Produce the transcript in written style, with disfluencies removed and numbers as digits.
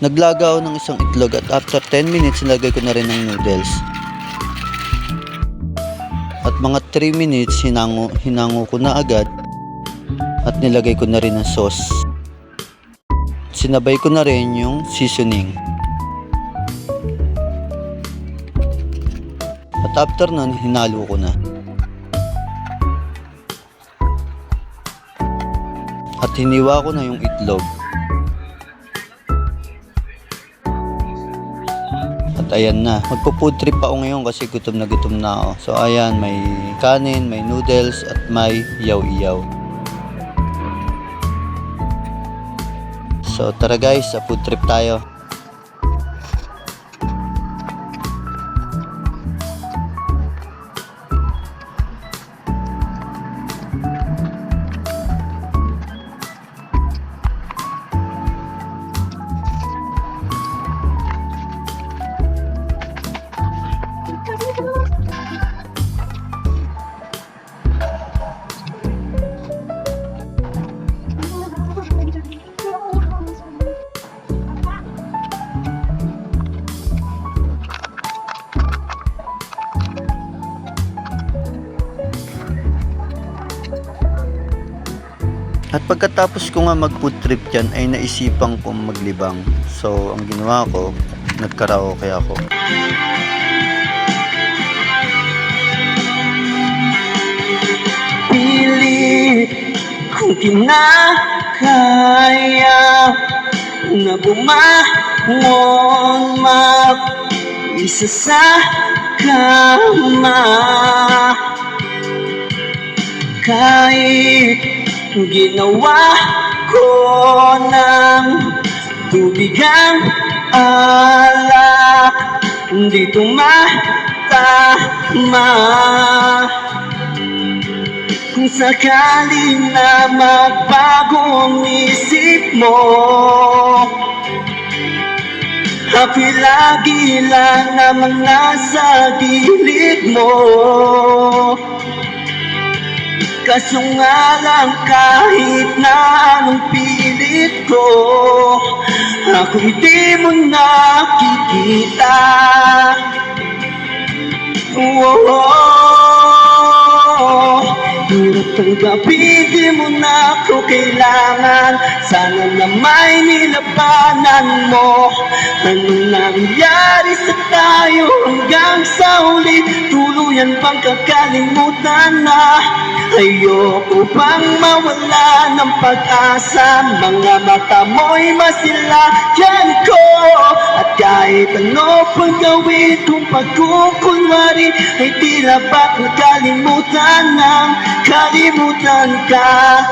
Naglaga ako ng isang itlog at after 10 minutes nilagay ko na rin ng noodles. At mga 3 minutes hinango ko na agad at nilagay ko na rin ng sauce. Sinabay ko na rin yung seasoning. At after nun, hinalo ko na. At hiniwa ko na yung itlog. At ayan na. Magpo-food trip ako ngayon kasi gutom na ako. So ayan, may kanin, may noodles at may iyaw-iyaw. So tara guys, sa food trip tayo. At pagkatapos ko nga mag-food trip dyan ay naisipan kong maglibang. So ang ginawa ko, nagkaraoke ako. Pilit kung kinakaya na bumangon mag-isa sa kama. Kahit ginawa ko ng tubig ang alak, di tumatama. Kung sakali na magbago ang isip mo, happy lagi lang naman nasa gilid mo. Kaso nga lang kahit na anong pilit ko, ako hindi mo nakikita. Hirap tanggapin, di mo na ako kailangan. Sana na may nilabanan mo. Anong nangyari sa tayo hanggang sa huli? Tuluyan bang kakalimutan na? Ayoko bang mawala ng pag-asa? Mga mata mo'y masilayan ko. At kahit ano pang gawin kung pagkukunwari, ay tila ba't nakalimutan ng kalimutan ka.